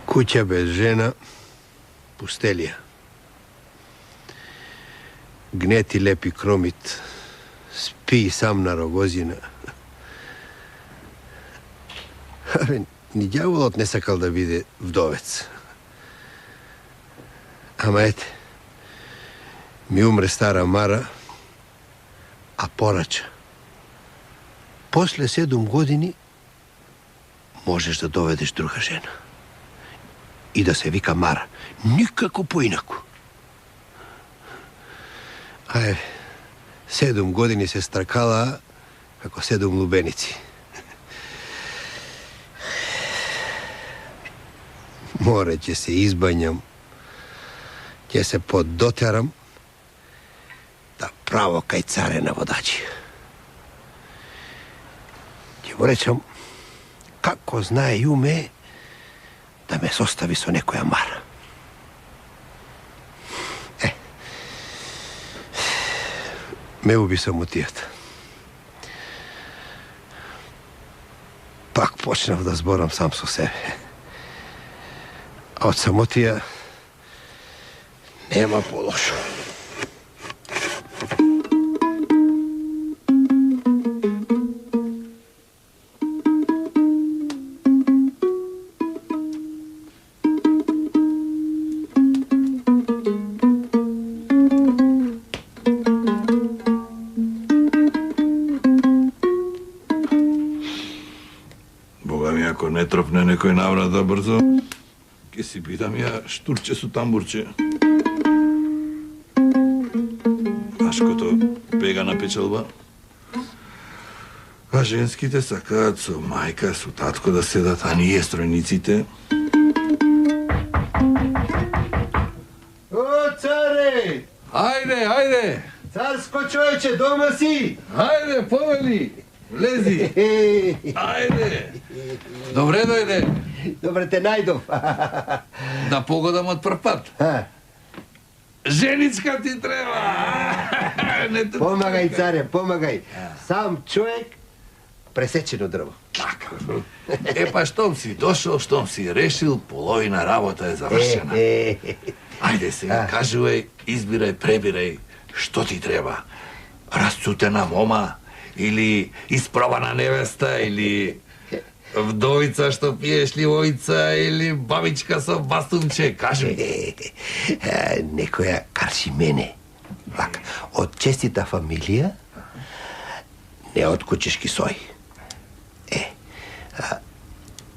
Куќа без жена, пустелија. Гнети лепи кромит, спи сам на рогозина. Ни ѓаволот не сакал да биде вдовец. Ама ете, ми умре стара Мара, а порача. После 7 години можеш да доведеш друга жена. И да се вика Мара. Никако поинаку. Ајде, 7 години се стракала како 7 лубеници. Море ќе се избањам, ќе се поддотерам, да право кај царена водачи. Ќе му речам, како знае и уме да ме состави со некоја Мара. Ме уби самотијата. Пак почнав да зборам сам со себе. А од самотија нема полошо. Ако не тропне некој наврата брзо, ке си питам ја штурче со тамбурче. Ашкото бега на печалба. А женските сакаат со мајка, со татко да седат, а ние стројниците. О, царе! Ајде, ајде! Царско човече, дома си? Ајде, повели! Лези! Ајде! Добре дојде! Добре те најдов. Да погодам од прв пат. Женицка ти треба! Помагај, царе, помагај. Сам човек, пресечено дрво. Така. Па штом си дошол, штом си решил, половина работа е завршена. Ајде сега, кажувај, избирај, пребирај, што ти треба. Расцутена мома, или испробана невеста, или вдовица што пие шливоица, или бабичка со бастунче, кажи. Некоја карши мене. Вака, од честита фамилија, не од кучешки сој.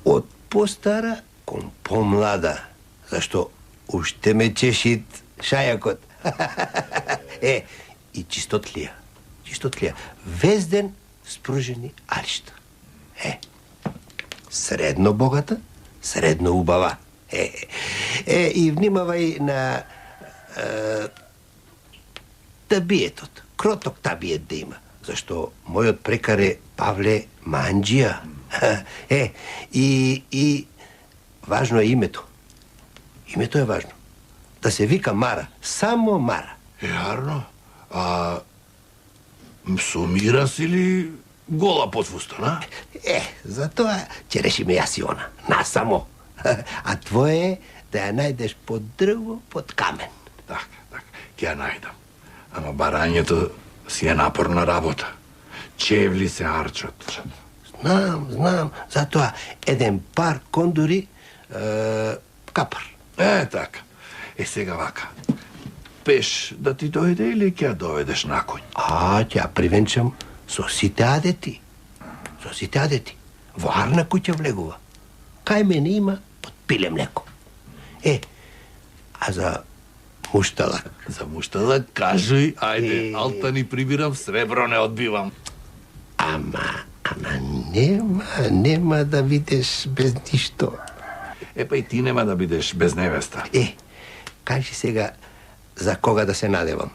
Од постара кон помлада, зашто уште ме чешит шајакот. И чистотлија. Везден спружени алишта. Средно богата, средно убава. И внимавај на табиетот. Кроток табиет да има. Зашто мојот прекар е Павле Манџија. И важно е името. Името е важно. Да се вика Мара. Само Мара. Јарно? А со мирас или гола подфустана? За тоа ќе решиме јас и она. Насамо. А твое е да ја најдеш под дрво, под камен. Така. Ќе ја најдам. Ама барањето си е напорна работа. Чевли се арчат. Знам. Затоа еден пар кондури капар. Така. Сега вака. Пеш да ти дојде или ќе ја доведеш на коњ? Ќе ја привенчам со сите адети. Во арна куќа влегува. Кај мене има под пиле млеко. А за мушталак? За мушталак кажуј, ајде, алта ни прибирам, сребро не одбивам. Ама нема да бидеш без ништо. Па и ти нема да бидеш без невеста. Кажи сега за кога да се надевам.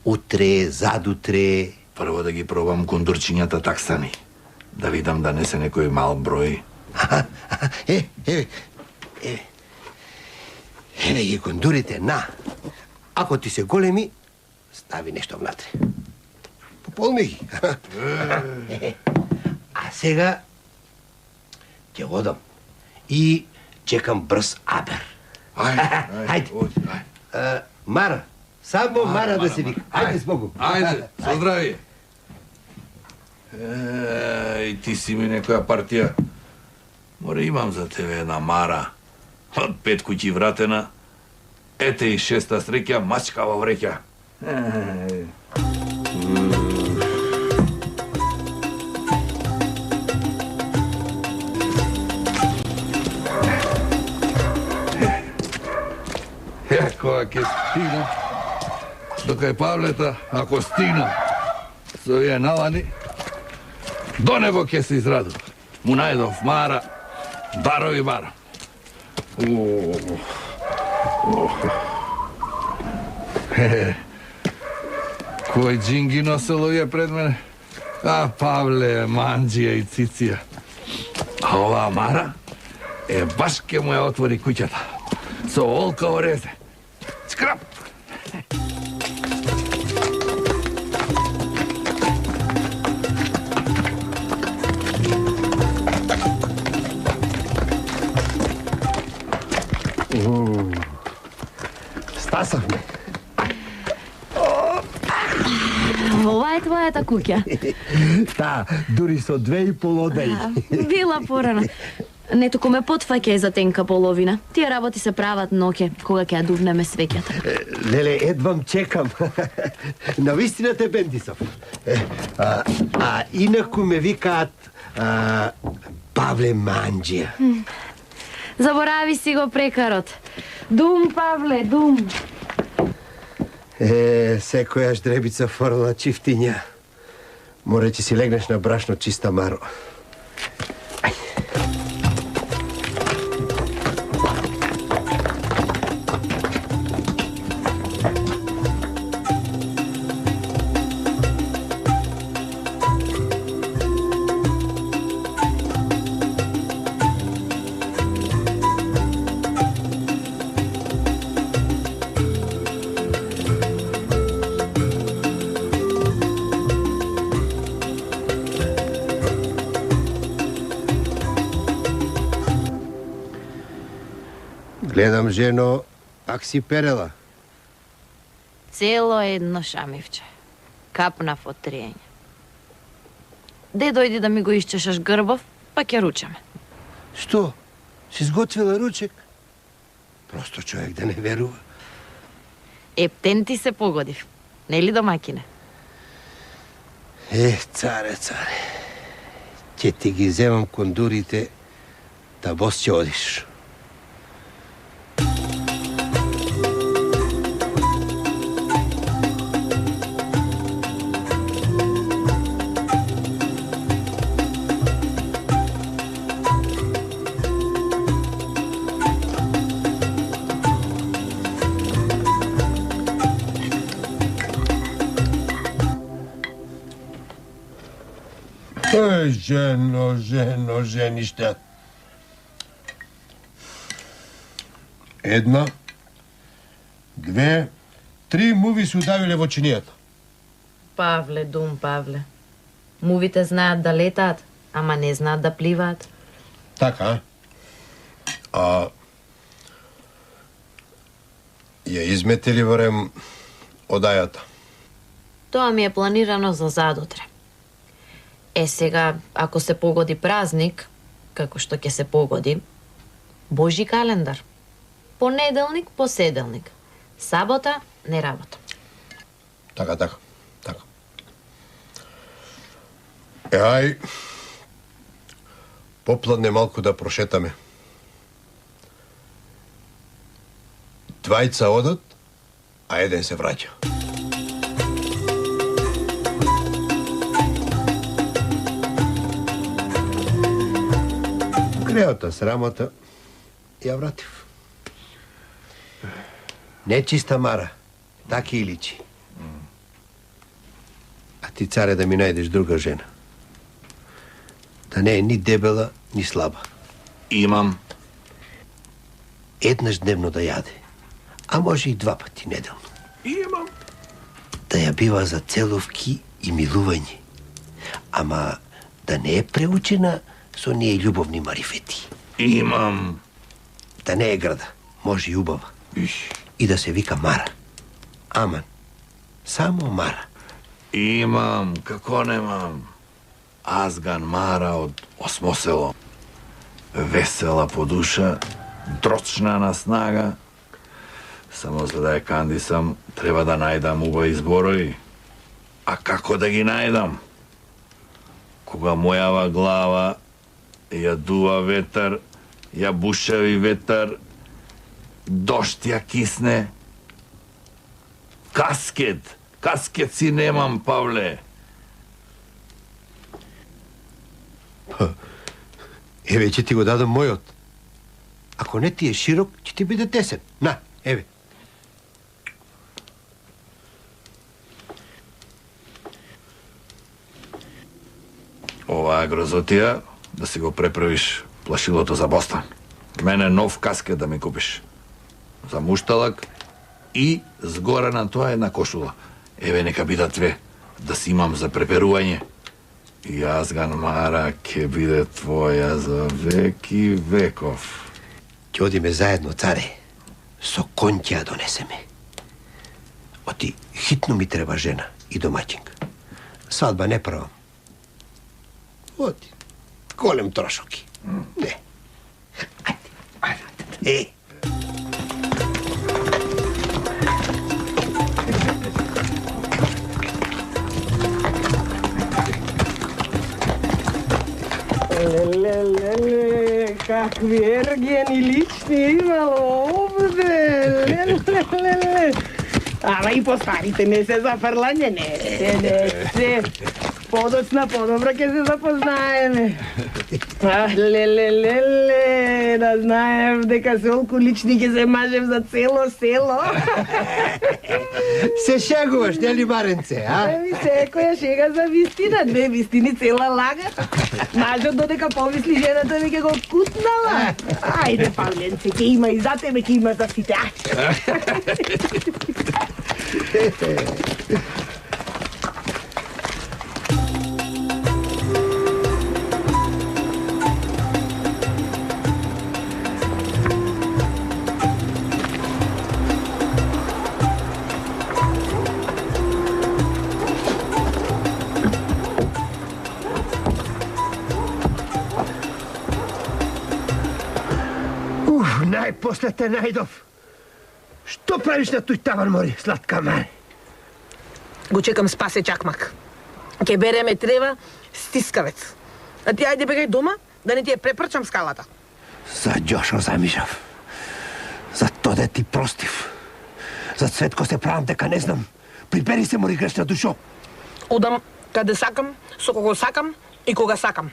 Утре, задутре. Прво да ги пробам кондурчињата таксани. Да видам да не се некој мал број. Еве ги кондурите, на. Ако ти се големи, стави нешто внатре. Пополни ги. А сега ќе одам. И чекам брз абер. Ајде. Мара, само Мара да се вика. Ајде, збогу. Ајде, со здравие. Ти си ми некоја партија. Море, имам за тебе една Мара. Од 5 куќи вратена. Ете и 6-та среќа, мачка во вреќа. Кога ќе стигна до кај Павлета, ако стигна со овие навани, до небо ќе се израду. Му најдов Мара, барови бара. Кој джинги носел овие пред мене? А, Павле, Манџија и Циција. А оваа Мара е баш ке му ја отвори куќата. Со олка орезе. Скрап! Стасавме. Ова е твојата куќа. Та, дури со 2,5 одеи. Била порано. Не туку ме потфаќа и за тенка половина. Тие работи се прават ноќе, кога ќе ја дувнеме свеќата. Леле, едвам чекам. Навистина те бендисов. Инаку ме викаат Павле Манџија. Заборави си го прекарот. Дум, Павле, дум. Секојаш дребица форла чифтиња. Море ќе си легнеш на брашно чиста, Маро. Гледам, жено, пак си перела. Цело едно шамивче. Капнав од триење. Де дојди да ми го исчешаш грбов, па ќе ручаме. Што? Си сготвила ручек? Просто човек да не верува. Ептен ти се погодив. Нели, домакине? Царе. Ќе ти ги земам кондурите, да бос ќе одиш. Жениште. Една, две, три муви се удавиле во чинијата. Павле, дум, Павле. Мувите знаат да летаат, ама не знаат да пливаат. Така, ја изметели барем одајата? Тоа ми е планирано за задутре. Сега, ако се погоди празник, како што ќе се погоди, Божи календар. Понеделник, поседелник. Сабота, не работа. Така. Ај, попладне малку да прошетаме. Двајца одат, а еден се враќа. Греота срамота ја вратив. Нечиста Мара, така и личи. А ти, царе, да ми најдеш друга жена. Да не е ни дебела, ни слаба. Имам. Еднаш дневно да јаде, а може и 2 пати неделно. Имам. Да ја бива за целувки и милување. Ама да не е преучена со ние љубовни марифети. Имам. Да не е грда, може и убава. И да се вика Мара. Аман. Само Мара. Имам, како немам. Азган Мара од Осмосело. Весела по душа, дрочна на снага. Само за да ја кандисам, треба да најдам убави зборови. А како да ги најдам? Кога мојава глава ја дува ветар, ја бушеви ветар, дошт ја кисне. Каскет си немам, Павле. Еве, ќе ти го дадам мојот. Ако не ти е широк, ќе ти биде тесен. На, еве. Оваа грозотија да си го преправиш плашилото за Бостон. Мене нов каскет да ми купиш. За мушталак и згоре на тоа една кошула. Еве, нека бидат две, да си имам за преперување. И Азган Мара ќе биде твоја за веки веков. Ќе одиме заедно, царе. Со конј ќе ја донесеме. Оти, хитно ми треба жена и домаќинка. Свадба не правам. Оти, голем трошоки. Не. Ајде. Леле, какви ергени лични имало овде. Леле. Ама и постарите не се зафрлање, не се. Подоцна, подобро ќе се запознаеме. Леле, да знаев дека се олку лични ќе се мажев за цело село. Се шегуваш, нели, Маренце, а? Еми, секоја шега за вистина, две вистини цела лага. Мажот додека помисли жената веќе го кутнала. Ајде, Павленце, ќе има и за тебе, ќе има за сите. Најпосле те најдов. Што правиш на тој таван мори, сладка Маре? Го чекам спасе чакмак. Ке береме трева стискавец. А ти ајде бегај дома, да не ти ја препрчам скалата. За Ѓошо замижав. За тоа да ти простив. За Цветко се правам дека не знам. Прибери се, мори грешна душо. Одам каде сакам, со кого сакам и кога сакам.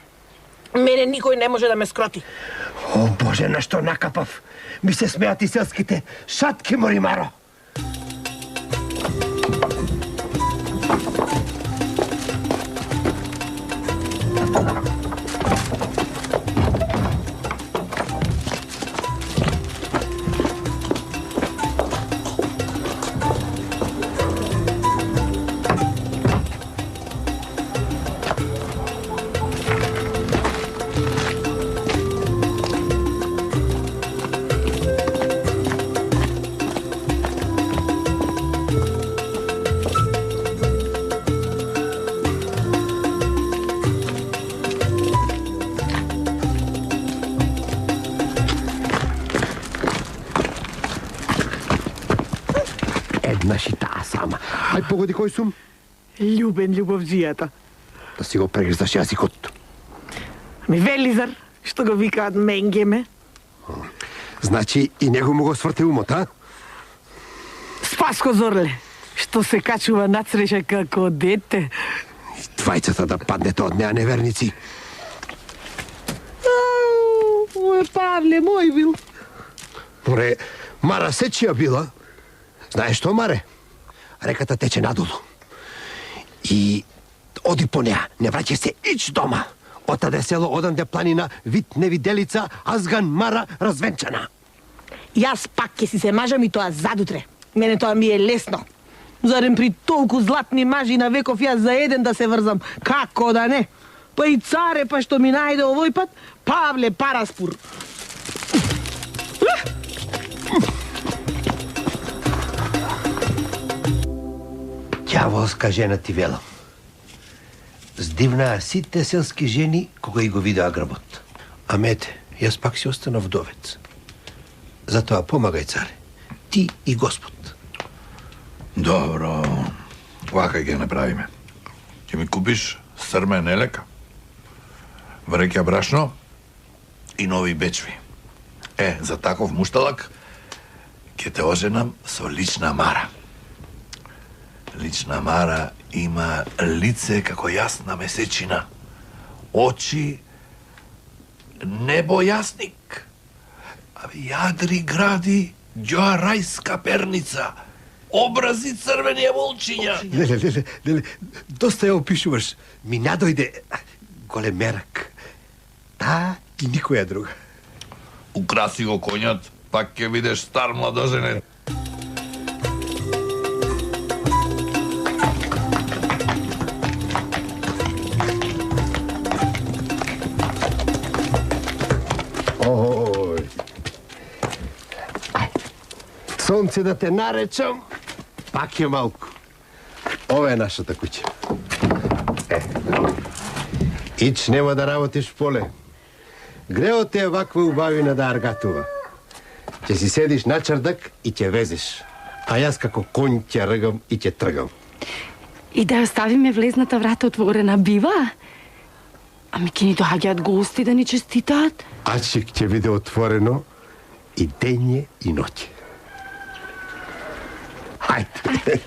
Мене никој не може да ме скроти. О, Боже, на што накапав. Ми се смеат и селските шатки, мори Маро. Еднаш и таа сама. Ај погоди кој сум? Љубен љубовџијата. Да си го прегрзаш јазикот. Ми Велизар, што го викаат Менгеме. Значи и него му го сврте умот, а? Спаско Зорле, што се качува нацреша како дете. Двајцата да паднете од неа неверници. Мој Павле, мој бил. Море, Мара сечија била. Знаеш што, Маре? Реката тече надолу. И оди по неа, не враќај се ич дома. Отаде село, оданде планина, вид невиделица, Азган Мара развенчана. Јас пак ќе си се мажам и тоа задутре. Мене тоа ми е лесно. Зарем при толку златни мажи на веков јас за еден да се врзам? Како да не? Па и царе, па што ми најде овој пат, Павле Параспур. Ѓаволска жена ти велам. Здивнаа сите селски жени кога и го видеа грбот. А мете, јас пак си останав вдовец. Затоа помагај, царе. Ти и Господ. Добро. Вака ќе направиме. Ќе ми купиш срмен елека, вреќа брашно и нови бечви. За таков мушталак ќе те оженам со лична Мара. Лична Мара има лице како јасна месечина, очи небо јасник, јадри гради ѓоарајска перница, образи црвени волчиња. Леле, доста ја опишуваш. Ми надојде големерак. Та и никоја друга. Украси го коњот, пак ќе видиш стар младоженет. Сонце да те наречам, пак е малку. Ова е нашата куќа. Ич нема да работиш в поле. Греот е ваква убавина да аргатува. Ќе си седиш на чардак и ќе везеш. А јас како конј ќе ргам и ќе тргам. И да ја ставиме влезната врата отворена бива? Ами ќе ни доаѓаат гости да ни честитаат? Ачик ќе биде отворено и дење и ноќе. Хајде.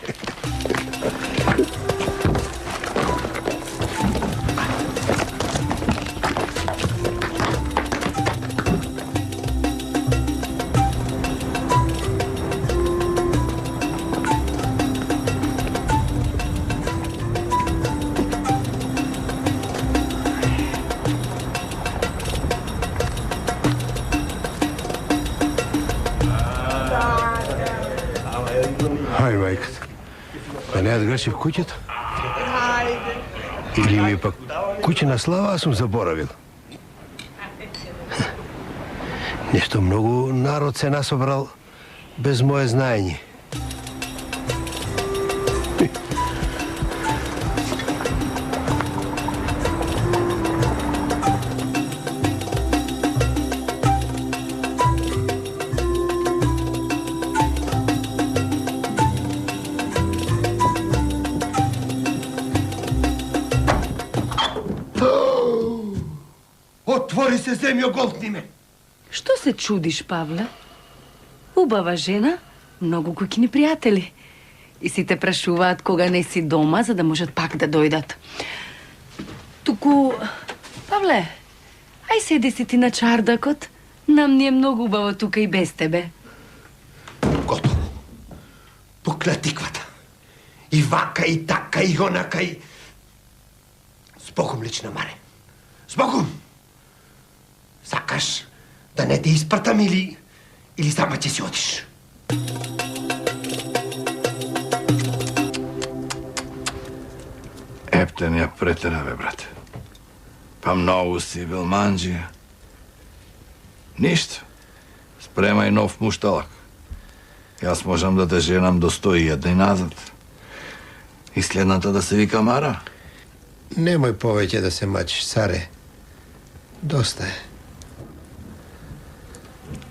Хај, мајката. Да не ја грешив куќата? Или ми пак куќина слава, аз сум заборавил. Нешто многу народ се насобрал без моje знаење. Отвори се, земјо, голтни ме! Што се чудиш, Павле? Убава жена, многу куќни пријатели. И си те прашуваат кога не си дома, за да можат пак да дојдат. Туку, Павле, ај седи си ти на чардакот. Нам ни е многу убаво тука и без тебе. Готово. Пукна тиквата. И вака, и така, и онака, и... Збогум, лична Маре. Збогум! Сакаш да не те испртам или сама ќе си одиш? Ептен ја претера, бе, брате. Па многу си бил манџија. Ништо. Спремај нов мушталак. Јас можам да те женам до 101 назад. И следната да се вика Мара. Немој повеќе да се мачиш, царе. Доста е.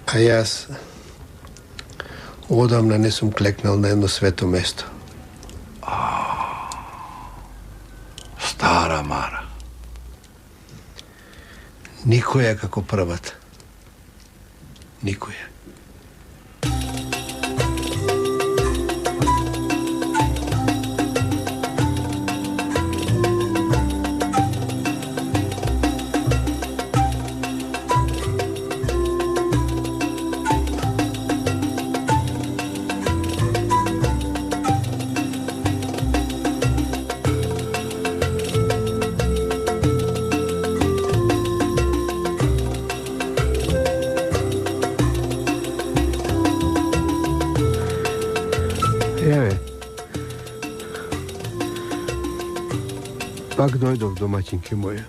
А јас одамна не сум клекнал на едно свето место. Стара Мара. Никоја како првата. Никоја. Пак дојдов, домаќинке моја.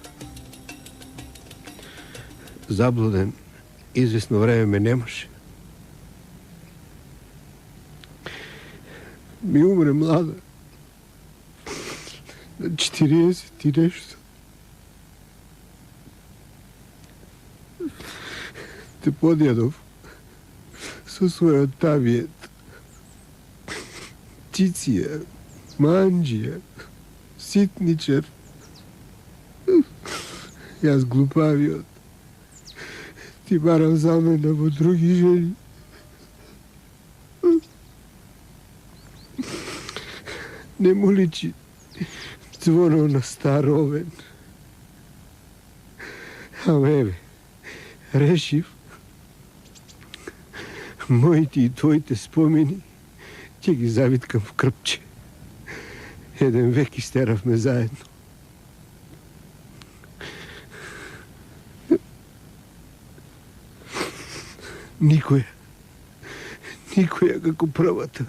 Заблуден, извесно време ме немаше. Ми умре млада. на 40 и нешто. Те подјадов со својот табиет. Циција, манџија, ситничар. Јас глупавиот. Ти барам замена во други жени. Не му личи звоно на стар овен. Ама еве, решив моите и твоите спомени ќе ги завиткам в крпче. Еден век истеравме заедно. Никоја како првата.